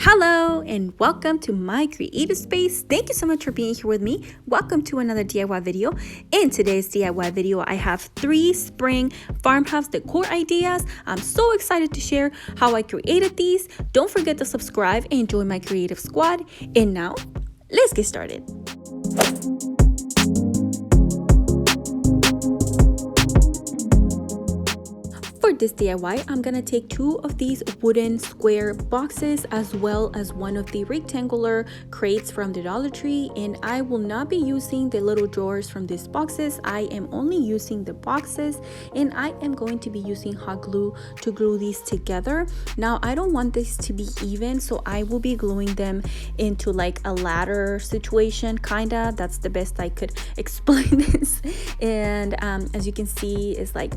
Hello and welcome to my creative space. Thank you so much for being here with me. Welcome to another DIY video. In today's DIY video, I have 3 spring farmhouse decor ideas. I'm so excited to share how I created these. Don't forget to subscribe and join my creative squad. And now, let's get started. For this DIY, I'm gonna take 2 of these wooden square boxes as well as 1 of the rectangular crates from the Dollar Tree, and I will not be using the little drawers from these boxes. I am only using the boxes, and I am going to be using hot glue to glue these together. Now I don't want this to be even, so I will be gluing them into like a ladder situation, kinda. That's the best I could explain this. And as you can see, it's like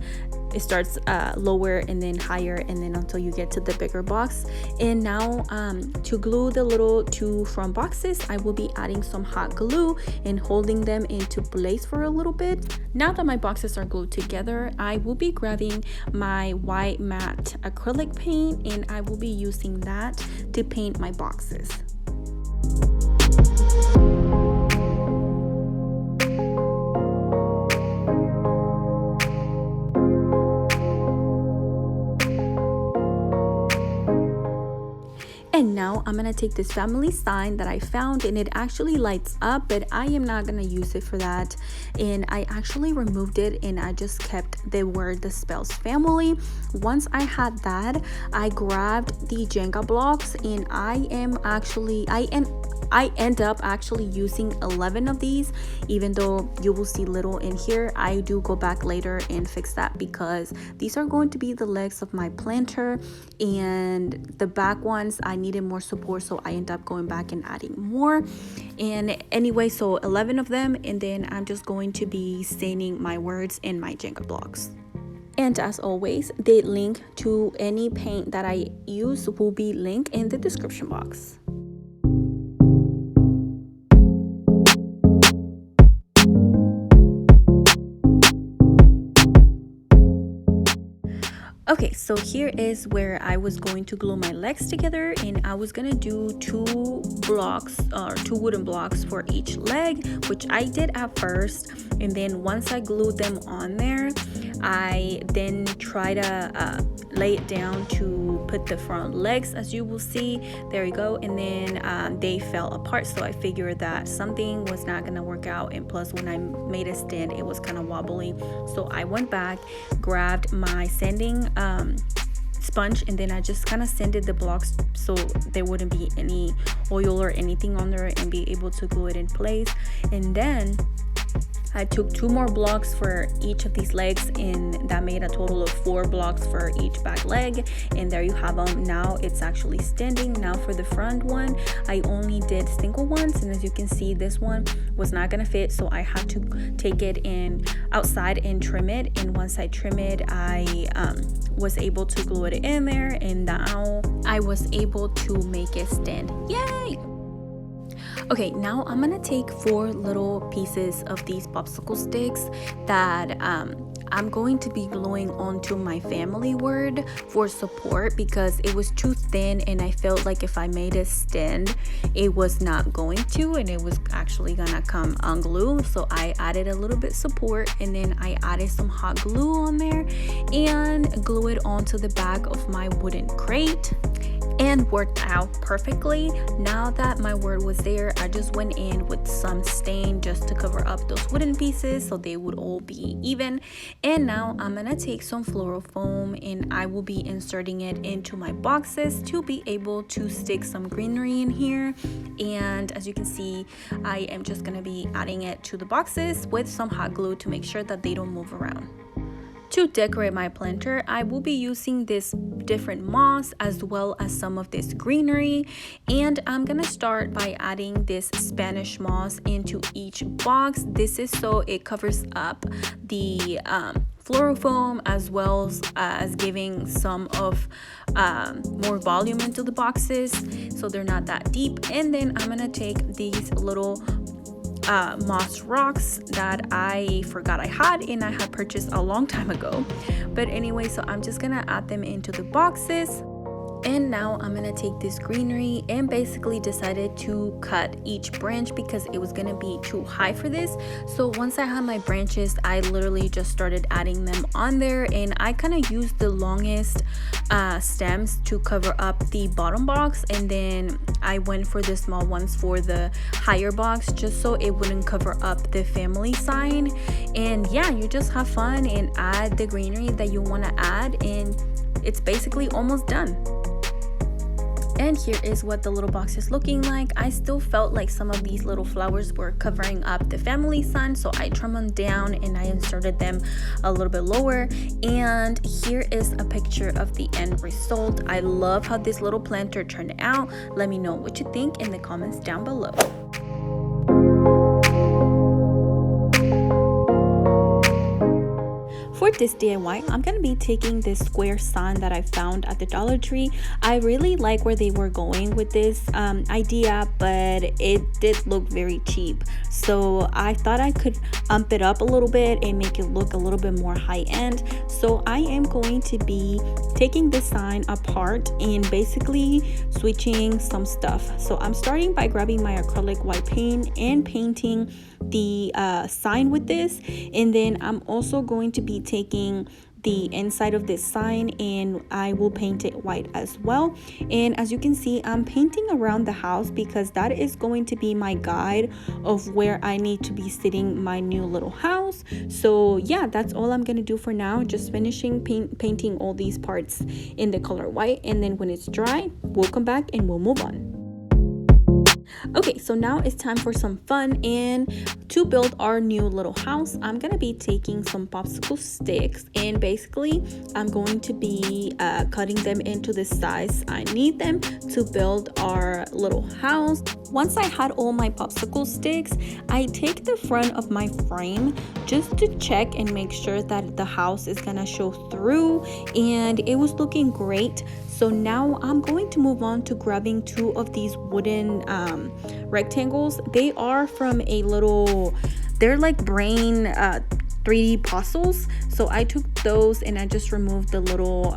it starts lower and then higher, and then until you get to the bigger box. And now to glue the little 2 front boxes, I will be adding some hot glue and holding them into place for a little bit. Now that my boxes are glued together, I will be grabbing my white matte acrylic paint, and I will be using that to paint my boxes. And now I'm gonna take this family sign that I found, and it actually lights up, but I am not gonna use it for that. And I actually removed it and I just kept the word that spells family. Once I had that, I grabbed the Jenga blocks, and I end up actually using 11 of these. Even though you will see little in here, I do go back later and fix that because these are going to be the legs of my planter, and the back ones I needed more support, so I end up going back and adding more. And anyway, so 11 of them, and then I'm just going to be staining my words in my Jenga blocks. And as always, the link to any paint that I use will be linked in the description box. Okay, so here is where I was going to glue my legs together, and I was gonna do 2 wooden blocks for each leg, which I did at first. And then once I glued them on there, I then try to lay it down to put the front legs, as you will see. There you go. And then they fell apart, so I figured that something was not gonna work out, and plus when I made a stand, it was kind of wobbly. So I went back, grabbed my sanding sponge, and then I just kind of sanded the blocks so there wouldn't be any oil or anything on there, and be able to glue it in place. And then I took 2 more blocks for each of these legs, and that made a total of 4 blocks for each back leg. And there you have them. Now it's actually standing. Now for the front one, I only did single ones, and as you can see, this one was not gonna fit, so I had to take it in outside and trim it. And once I trim it, I was able to glue it in there, and now I was able to make it stand. Yay! Okay, now I'm gonna take 4 little pieces of these popsicle sticks that I'm going to be gluing onto my family word for support, because it was too thin and I felt like if I made it stand, it was not going to, and it was actually gonna come unglued. So I added a little bit support, and then I added some hot glue on there and glue it onto the back of my wooden crate, and worked out perfectly. Now that my word was there, I just went in with some stain just to cover up those wooden pieces so they would all be even. And now I'm gonna take some floral foam, and I will be inserting it into my boxes to be able to stick some greenery in here. And as you can see, I am just gonna be adding it to the boxes with some hot glue to make sure that they don't move around. To decorate my planter, I will be using this different moss as well as some of this greenery, and I'm gonna start by adding this Spanish moss into each box. This is so it covers up the floral foam, as well as giving some of more volume into the boxes so they're not that deep. And then I'm gonna take these little moss rocks that I forgot I had and I had purchased a long time ago. But anyway, so I'm just gonna add them into the boxes. And now I'm gonna take this greenery and basically decided to cut each branch because it was gonna be too high for this. So once I had my branches, I literally just started adding them on there, and I kind of used the longest stems to cover up the bottom box, and then I went for the small ones for the higher box just so it wouldn't cover up the family sign. And yeah, you just have fun and add the greenery that you want to add, and it's basically almost done. And here is what the little box is looking like. I still felt like some of these little flowers were covering up the family sun, so I trimmed them down and I inserted them a little bit lower. And here is a picture of the end result. I love how this little planter turned out. Let me know what you think in the comments down below. For this DIY, I'm going to be taking this square sign that I found at the Dollar Tree. I really like where they were going with this idea, but it did look very cheap. So I thought I could ump it up a little bit and make it look a little bit more high-end. So I am going to be taking this sign apart and basically switching some stuff. So I'm starting by grabbing my acrylic white paint and painting the sign with this, and then I'm also going to be taking the inside of this sign and I will paint it white as well. And as you can see, I'm painting around the house because that is going to be my guide of where I need to be sitting my new little house. So yeah, that's all I'm gonna do for now, just finishing painting all these parts in the color white, and then when it's dry we'll come back and we'll move on. Okay, so now it's time for some fun, and to build our new little house, I'm gonna be taking some popsicle sticks, and basically I'm going to be cutting them into the size I need them to build our little house. Once I had all my popsicle sticks, I take the front of my frame just to check and make sure that the house is gonna show through, and it was looking great. So now I'm going to move on to grabbing two of these wooden rectangles. They are from a little, they're like brain 3D puzzles. So I took those and I just removed the little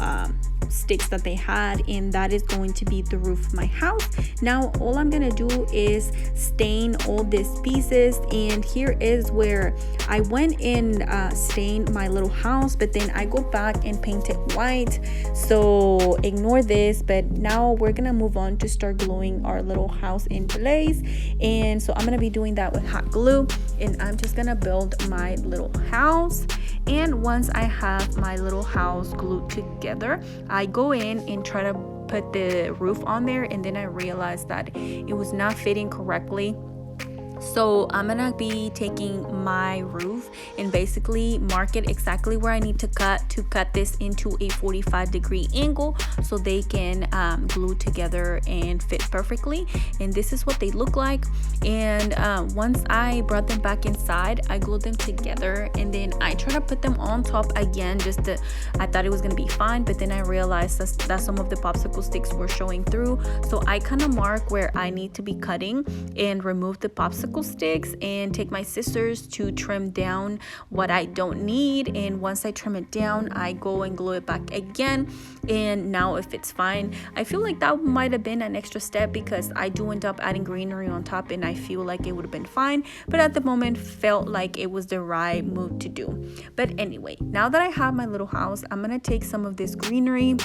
sticks that they had, and that is going to be the roof of my house. Now all I'm gonna do is stain all these pieces, and here is where I went and stained my little house, but then I go back and paint it white, so ignore this. But now we're gonna move on to start gluing our little house in place, and so I'm gonna be doing that with hot glue, and I'm just gonna build my little house. And once I have my little house glued together, I go in and try to put the roof on there, and then I realized that it was not fitting correctly. So I'm gonna be taking my roof and basically mark it exactly where I need to cut this into a 45-degree angle so they can glue together and fit perfectly. And this is what they look like. And once I brought them back inside, I glued them together, and then I tried to put them on top again I thought it was gonna be fine, but then I realized that some of the popsicle sticks were showing through. So I kind of mark where I need to be cutting and remove the popsicle sticks and take my scissors to trim down what I don't need. And once I trim it down, I go and glue it back again, and now it fits fine. I feel like that might have been an extra step because I do end up adding greenery on top, and I feel like it would have been fine, but at the moment felt like it was the right move to do. But anyway, now that I have my little house, I'm gonna take some of this greenery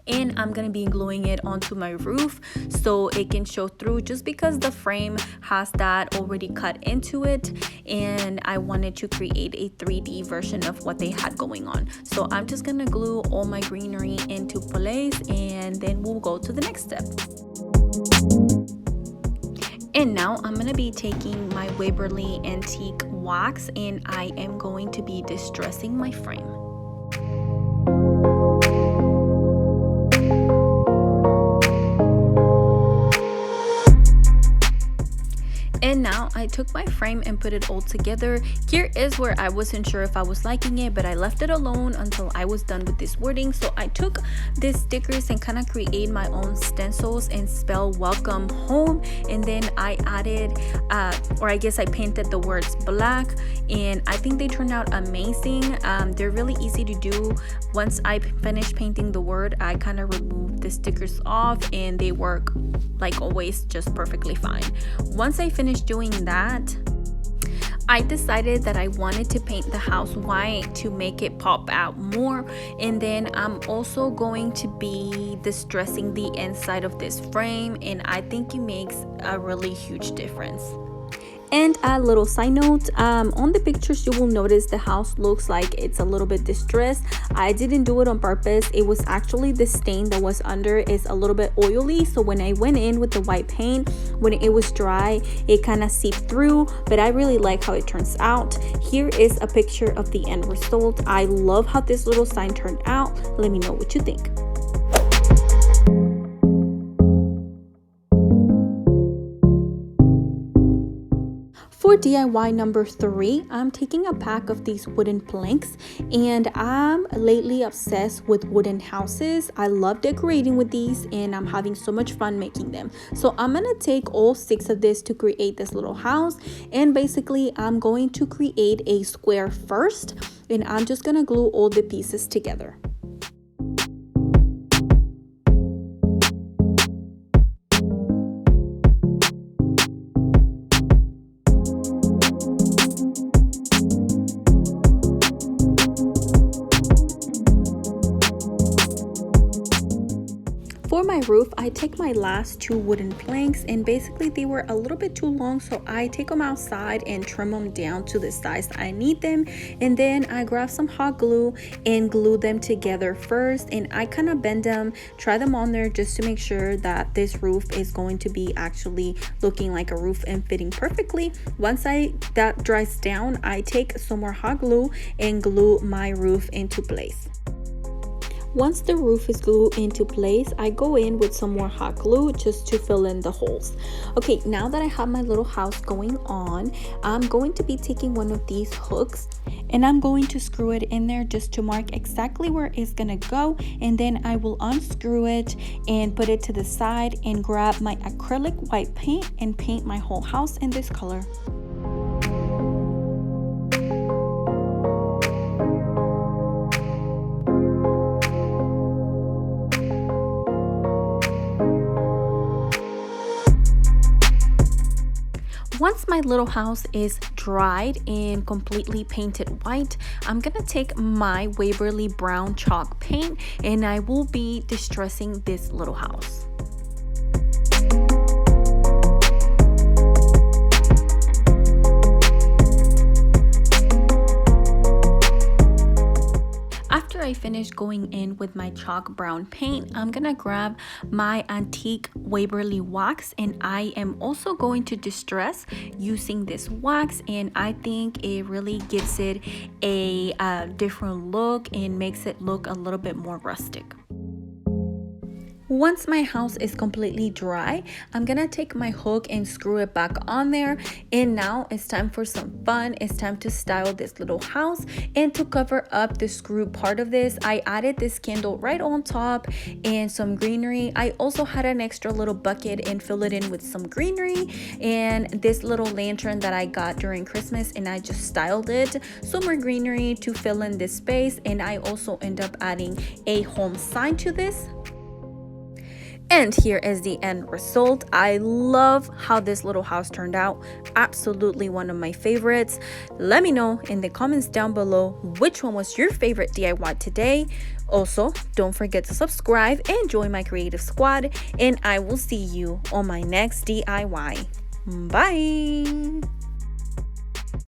and I'm gonna be gluing it onto my roof so it can show through, just because the frame has that already cut into it, and I wanted to create a 3D version of what they had going on. So I'm just gonna glue all my greenery into place, and then we'll go to the next step. And now I'm gonna be taking my Waverly Antique wax, and I am going to be distressing my frame. And now I took my frame and put it all together. Here is where I wasn't sure if I was liking it, but I left it alone until I was done with this wording. So I took these stickers and kind of create my own stencils and spell welcome home, and then I added or I guess I painted the words black, and I think they turned out amazing. They're really easy to do. Once I finish painting the word, I kind of remove the stickers off and they work like always just perfectly fine. Once I finished doing that, I decided that I wanted to paint the house white to make it pop out more, and then I'm also going to be distressing the inside of this frame, and I think it makes a really huge difference. And a little side note, on the pictures you will notice the house looks like it's a little bit distressed. I didn't do it on purpose. It was actually the stain that was under is a little bit oily, so when I went in with the white paint, when it was dry, it kind of seeped through, but I really like how it turns out. Here is a picture of the end result. I love how this little sign turned out. Let me know what you think. For DIY number 3, I'm taking a pack of these wooden planks, and I'm lately obsessed with wooden houses. I love decorating with these and I'm having so much fun making them. So I'm gonna take all 6 of this to create this little house, and basically I'm going to create a square first, and I'm just gonna glue all the pieces together. For my roof, I take my last 2 wooden planks, and basically they were a little bit too long, so I take them outside and trim them down to the size I need them, and then I grab some hot glue and glue them together first, and I kind of bend them, try them on there just to make sure that this roof is going to be actually looking like a roof and fitting perfectly. Once that dries down, I take some more hot glue and glue my roof into place. Once the roof is glued into place, I go in with some more hot glue just to fill in the holes. Okay, now that I have my little house going on, I'm going to be taking one of these hooks and I'm going to screw it in there just to mark exactly where it's gonna go, and then I will unscrew it and put it to the side and grab my acrylic white paint and paint my whole house in this color. Once my little house is dried and completely painted white, I'm gonna take my Waverly brown chalk paint and I will be distressing this little house. After I finish going in with my chalk brown paint, I'm gonna grab my antique Waverly wax, and I am also going to distress using this wax, and I think it really gives it a different look and makes it look a little bit more rustic. Once my house is completely dry, I'm gonna take my hook and screw it back on there, and now it's time for some fun. It's time to style this little house, and to cover up the screw part of this, I added this candle right on top and some greenery. I also had an extra little bucket and fill it in with some greenery, and this little lantern that I got during Christmas, and I just styled it, some more greenery to fill in this space, and I also end up adding a home sign to this. And here is the end result. I love how this little house turned out. Absolutely one of my favorites. Let me know in the comments down below which one was your favorite DIY today. Also, don't forget to subscribe and join my creative squad, and I will see you on my next DIY. Bye!